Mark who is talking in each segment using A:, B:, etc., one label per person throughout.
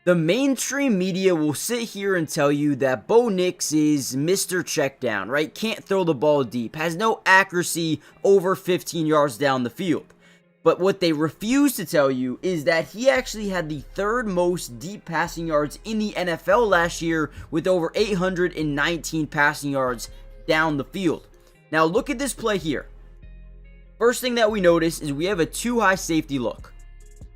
A: The mainstream media will sit here and tell you that Bo Nix is Mr. Checkdown, right? Can't throw the ball deep, has no accuracy over 15 yards down the field. But what they refuse to tell you is that he actually had the third most deep passing yards in the NFL last year with over 819 passing yards down the field. Now look at this play here. First thing that we notice is we have a too high safety look.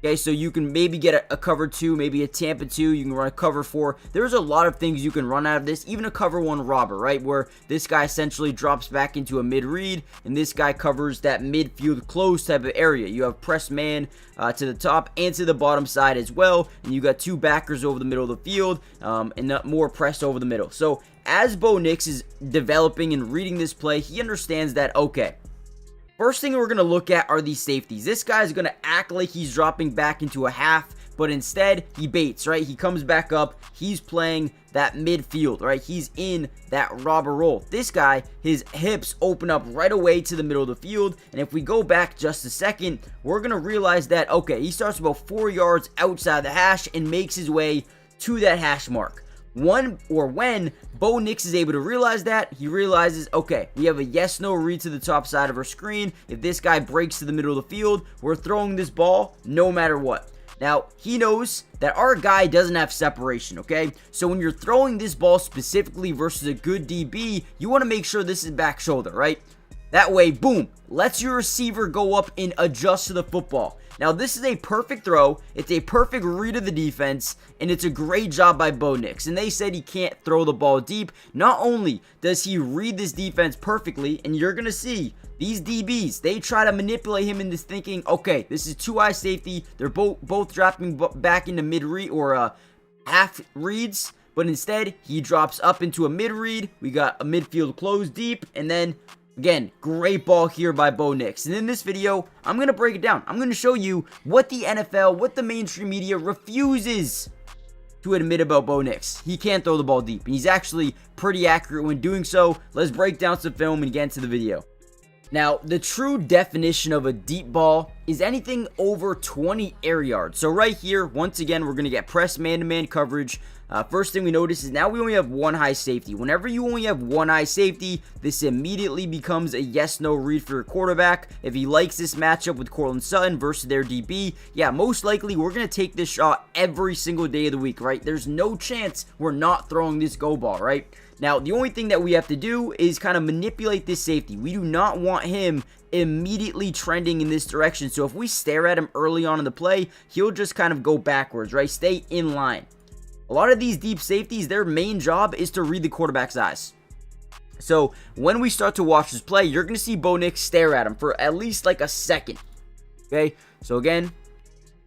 A: Okay, so you can maybe get a cover 2, maybe a Tampa 2, you can run a cover 4. There's a lot of things you can run out of this, even a cover 1 robber, right? Where this guy essentially drops back into a mid-read, and this guy covers that midfield close type of area. You have press man to the top and to the bottom side as well, and you got 2 backers over the middle of the field, and more press over the middle. So as Bo Nix is developing and reading this play, he understands that, okay, first thing we're going to look at are these safeties. This guy is going to act like he's dropping back into a half, but instead he baits, right? He comes back up. He's playing that midfield, right? He's in that robber role. This guy, his hips open up right away to the middle of the field, and if we go back just a second, we're going to realize that, okay, he starts about 4 yards outside the hash and makes his way to that hash mark. When Bo Nix is able to realize that, he realizes, okay, we have a yes-no read to the top side of our screen. If this guy breaks to the middle of the field, we're throwing this ball no matter what. Now, he knows that our guy doesn't have separation, okay? So when you're throwing this ball specifically versus a good DB, you want to make sure this is back shoulder, right? That way, boom, lets your receiver go up and adjust to the football. Now, this is a perfect throw. It's a perfect read of the defense, and it's a great job by Bo Nix. And they said he can't throw the ball deep. Not only does he read this defense perfectly, and you're going to see these DBs, they try to manipulate him into thinking, okay, this is too high safety. They're both dropping back into mid-read or half reads. But instead, he drops up into a mid-read. We got a midfield close deep, and then again, great ball here by Bo Nix. And in this video, I'm going to break it down. I'm going to show you what the NFL, what the mainstream media refuses to admit about Bo Nix. He can't throw the ball deep, and he's actually pretty accurate when doing so. Let's break down some film and get into the video. Now, the true definition of a deep ball is anything over 20 air yards. So right here, once again, we're going to get press man-to-man coverage. First thing we notice is now we only have one high safety. Whenever you only have one high safety, this immediately becomes a yes-no read for your quarterback. If he likes this matchup with Courtland Sutton versus their DB, yeah, most likely we're going to take this shot every single day of the week, right? There's no chance we're not throwing this go ball, right? Now, the only thing that we have to do is kind of manipulate this safety. We do not want him immediately trending in this direction. So if we stare at him early on in the play, he'll just kind of go backwards, right? Stay in line. A lot of these deep safeties, their main job is to read the quarterback's eyes. So when we start to watch this play, you're going to see Bo Nix stare at him for at least like a second. Okay, so again,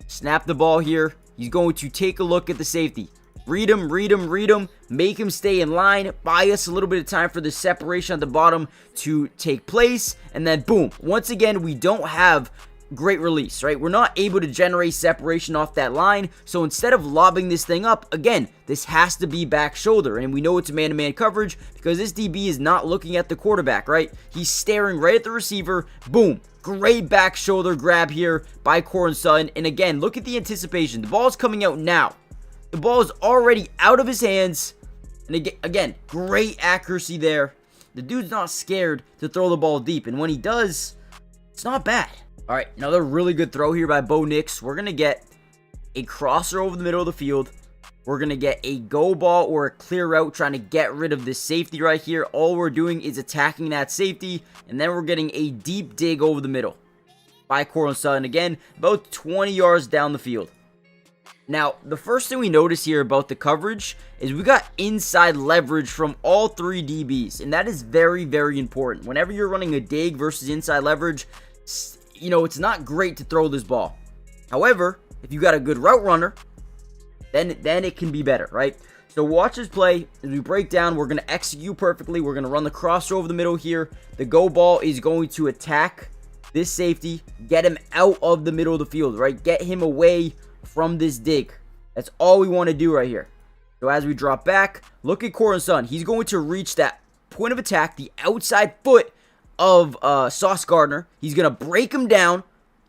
A: snap the ball here. He's going to take a look at the safety. Read him, make him stay in line, buy us a little bit of time for the separation at the bottom to take place, and then boom, once again, we don't have great release, right? We're not able to generate separation off that line, so instead of lobbing this thing up, again, this has to be back shoulder, and we know it's a man-to-man coverage because this DB is not looking at the quarterback, right? He's staring right at the receiver, boom, great back shoulder grab here by Courtland Sutton, and again, look at the anticipation. The ball's coming out now. The ball is already out of his hands. And again, great accuracy there. The dude's not scared to throw the ball deep. And when he does, it's not bad. All right, another really good throw here by Bo Nix. We're going to get a crosser over the middle of the field. We're going to get a go ball or a clear route trying to get rid of this safety right here. All we're doing is attacking that safety. And then we're getting a deep dig over the middle by Courtland Sutton. Again, about 20 yards down the field. Now, the first thing we notice here about the coverage is we got inside leverage from all three DBs, and that is very, very important. Whenever you're running a dig versus inside leverage, you know, it's not great to throw this ball. However, if you got a good route runner, then it can be better, right? So watch this play. As we break down, we're going to execute perfectly. We're going to run the crosser over the middle here. The go ball is going to attack this safety, get him out of the middle of the field, right? Get him away from this dig. That's all we want to do right here. So as we drop back, look at Courtland Sutton. He's going to reach that point of attack, the outside foot of Sauce Gardner. He's going to break him down,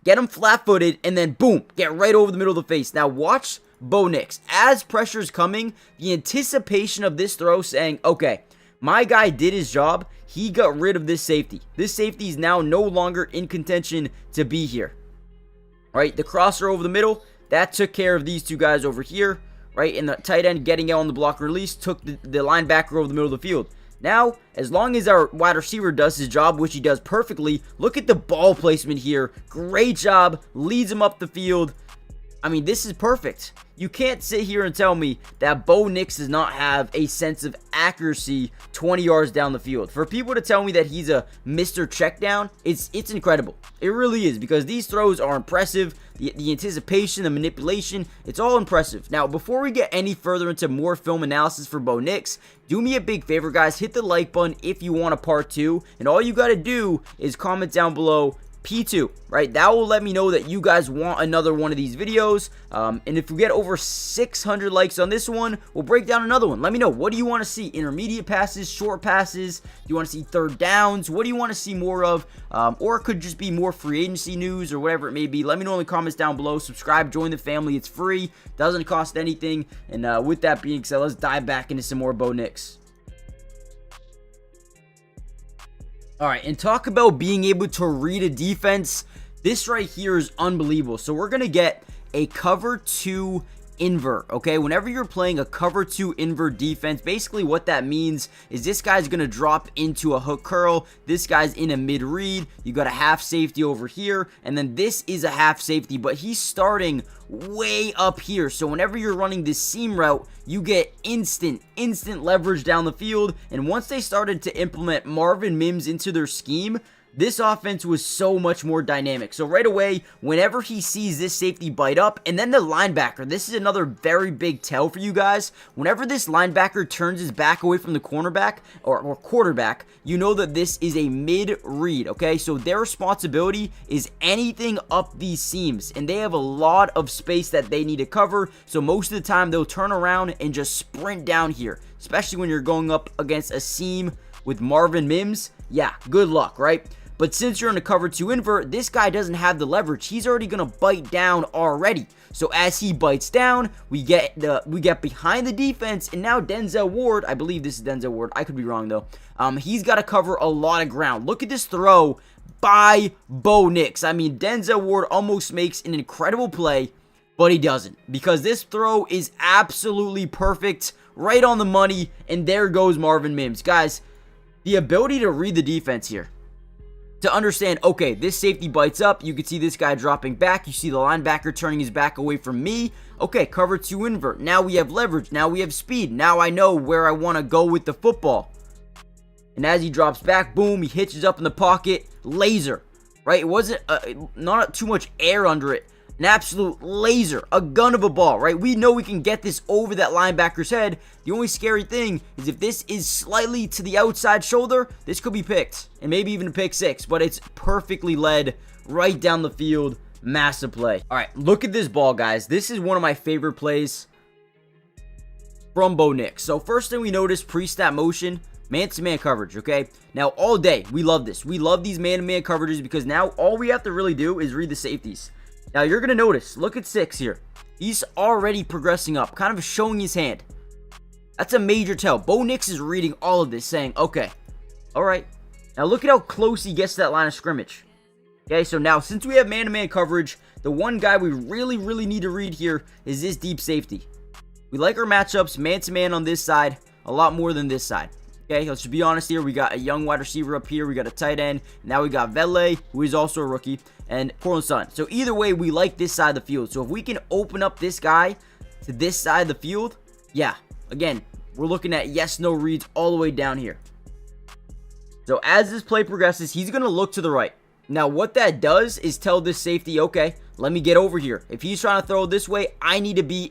A: get him flat-footed, and then boom, get right over the middle of the face. Now watch Bo Nix. As pressure's coming, the anticipation of this throw saying, okay, my guy did his job. He got rid of this safety. This safety is now no longer in contention to be here. Right, the crosser over the middle, that took care of these two guys over here. Right, and the tight end getting out on the block and release took the linebacker over the middle of the field. Now, as long as our wide receiver does his job, which he does perfectly, look at the ball placement here. Great job, leads him up the field. I mean, this is perfect. You can't sit here and tell me that Bo Nix does not have a sense of accuracy 20 yards down the field. For people to tell me that he's a Mr. Checkdown, it's incredible. It really is, because these throws are impressive. The anticipation, the manipulation, it's all impressive. Now, before we get any further into more film analysis for Bo Nix, do me a big favor, guys. Hit the like button if you want a part 2. And all you got to do is comment down below P2, right? That will let me know that you guys want another one of these videos. And if we get over 600 likes on this one, we'll break down another one. Let me know, what do you want to see? Intermediate passes, short passes? Do you want to see third downs? What do you want to see more of? Or it could just be more free agency news or whatever it may be. Let me know in the comments down below. Subscribe, join the family. It's free, doesn't cost anything. And with that being said, let's dive back into some more Bo Nix. Alright, and talk about being able to read a defense. This right here is unbelievable. So we're going to get a cover 2 invert, okay? Whenever you're playing a cover 2 invert defense, basically what that means is this guy's going to drop into a hook curl. This guy's in a mid read. You got a half safety over here, and then this is a half safety, but he's starting way up here. So whenever you're running this seam route, you get instant leverage down the field. And once they started to implement Marvin Mims into their scheme, this offense was so much more dynamic. So right away, whenever he sees this safety bite up, and then the linebacker, this is another very big tell for you guys. Whenever this linebacker turns his back away from the cornerback or quarterback, you know that this is a mid-read, okay? So their responsibility is anything up these seams, and they have a lot of space that they need to cover. So most of the time, they'll turn around and just sprint down here, especially when you're going up against a seam with Marvin Mims. Yeah, good luck, right? But since you're in a cover 2 invert, this guy doesn't have the leverage. He's already going to bite down already. So as he bites down, we get behind the defense, and now Denzel Ward, I believe this is Denzel Ward, I could be wrong though, he's got to cover a lot of ground. Look at this throw by Bo Nix. I mean, Denzel Ward almost makes an incredible play, but he doesn't, because this throw is absolutely perfect, right on the money, and there goes Marvin Mims. Guys, the ability to read the defense here, to understand, okay, this safety bites up. You can see this guy dropping back. You see the linebacker turning his back away from me. Okay, cover 2 invert. Now we have leverage. Now we have speed. Now I know where I want to go with the football. And as he drops back, boom, he hitches up in the pocket. Laser, right? It wasn't not too much air under it. An absolute laser, a gun of a ball, right? We know we can get this over that linebacker's head. The only scary thing is if this is slightly to the outside shoulder, this could be picked, and maybe even a pick 6, but it's perfectly led right down the field. Massive play. All right, look at this ball, guys. This is one of my favorite plays from Bo Nix. So first thing we notice, pre-snap motion, man-to-man coverage, okay? Now, all day, we love this. We love these man-to-man coverages because now all we have to really do is read the safeties. Now, you're going to notice, look at 6 here. He's already progressing up, kind of showing his hand. That's a major tell. Bo Nix is reading all of this, saying, okay, all right. Now, look at how close he gets to that line of scrimmage. Okay, so now, since we have man-to-man coverage, the one guy we really need to read here is this deep safety. We like our matchups, man-to-man on this side, a lot more than this side. Okay, let's just be honest here. We got a young wide receiver up here. We got a tight end. Now we got Vele, who is also a rookie, and Portland Sun. So either way, we like this side of the field. So if we can open up this guy to this side of the field, yeah, again, we're looking at yes, no reads all the way down here. So as this play progresses, he's going to look to the right. Now what that does is tell this safety, okay, let me get over here. If he's trying to throw this way, I need to be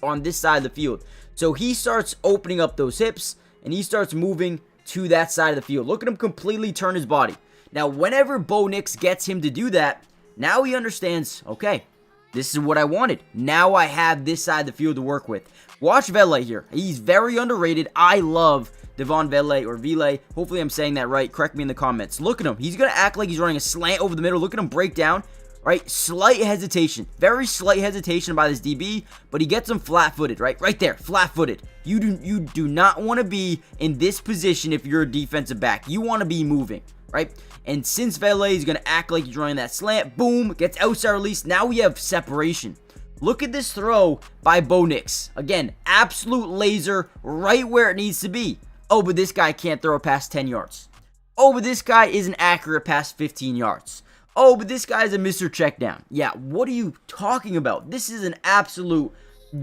A: on this side of the field. So he starts opening up those hips, and he starts moving to that side of the field. Look at him completely turn his body. Now, whenever Bo Nix gets him to do that, now he understands, okay, this is what I wanted. Now I have this side of the field to work with. Watch Vele here. He's very underrated. I love Devon Vele or Vele. Hopefully I'm saying that right. Correct me in the comments. Look at him. He's going to act like he's running a slant over the middle. Look at him break down. right? Slight hesitation, very slight hesitation by this DB, but he gets him flat-footed, right? Right there, flat-footed. You do not want to be in this position if you're a defensive back. You want to be moving, right? And since Valet is going to act like he's running that slant, boom, gets outside release. Now we have separation. Look at this throw by Bo Nix. Again, absolute laser right where it needs to be. Oh, but this guy can't throw it past 10 yards. Oh, but this guy isn't accurate past 15 yards. Oh, but this guy's a Mr. Checkdown. Yeah, what are you talking about? This is an absolute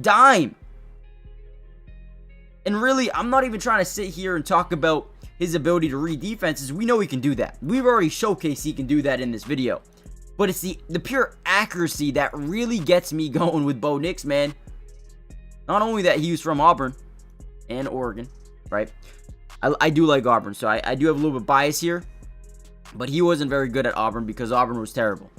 A: dime. And really, I'm not even trying to sit here and talk about his ability to read defenses. We know he can do that. We've already showcased he can do that in this video. But it's the pure accuracy that really gets me going with Bo Nix, man. Not only that he was from Auburn and Oregon, right? I do like Auburn, so I do have a little bit of bias here. But he wasn't very good at Auburn because Auburn was terrible.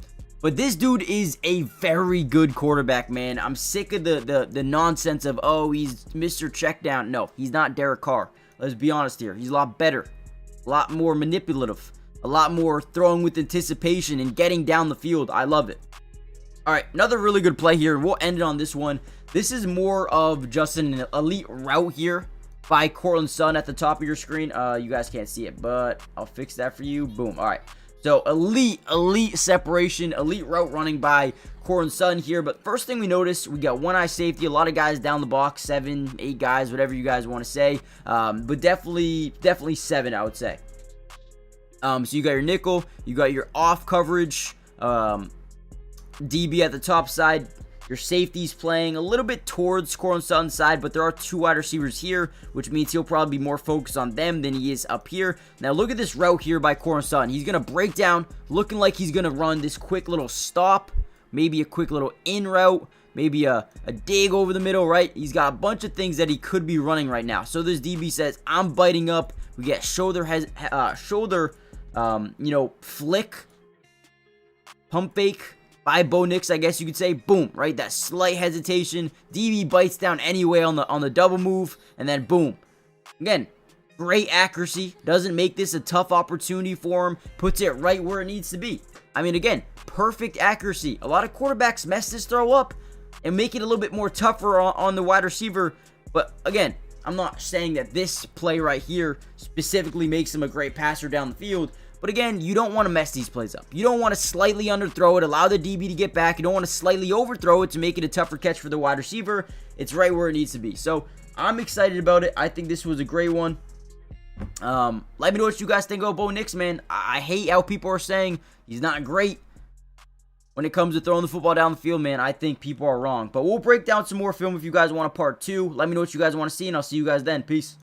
A: But this dude is a very good quarterback, man. I'm sick of the nonsense of, oh, he's Mr. Checkdown. No, he's not Derek Carr. Let's be honest here. He's a lot better. A lot more manipulative. A lot more throwing with anticipation and getting down the field. I love it. All right, another really good play here. We'll end it on this one. This is more of just an elite route here by Cortland Sutton at the top of your screen. You guys can't see it, but I'll fix that for you. Boom. All right. So elite separation, elite route running by Cortland Sutton here. But first thing we notice, we got one eye safety, a lot of guys down the box, 7, 8 guys, whatever you guys want to say. But definitely 7, I would say. So you got your nickel, you got your off coverage, DB at the top side. Your safety's playing a little bit towards Cortland Sutton's side, but there are 2 wide receivers here, which means he'll probably be more focused on them than he is up here. Now look at this route here by Cortland Sutton. He's going to break down, looking like he's going to run this quick little stop, maybe a quick little in route, maybe a dig over the middle, right? He's got a bunch of things that he could be running right now. So this DB says, I'm biting up. We get shoulder, flick, pump fake by Bo Nix, I guess you could say. Boom, right? That slight hesitation. DB bites down anyway on the double move, and then boom. Again, great accuracy. Doesn't make this a tough opportunity for him. Puts it right where it needs to be. I mean, again, perfect accuracy. A lot of quarterbacks mess this throw up and make it a little bit more tougher on the wide receiver. But again, I'm not saying that this play right here specifically makes him a great passer down the field. But again, you don't want to mess these plays up. You don't want to slightly underthrow it, allow the DB to get back. You don't want to slightly overthrow it to make it a tougher catch for the wide receiver. It's right where it needs to be. So I'm excited about it. I think this was a great one. Let me know what you guys think of Bo Nix, man. I hate how people are saying he's not great when it comes to throwing the football down the field, man. I think people are wrong. But we'll break down some more film if you guys want a part 2. Let me know what you guys want to see, and I'll see you guys then. Peace.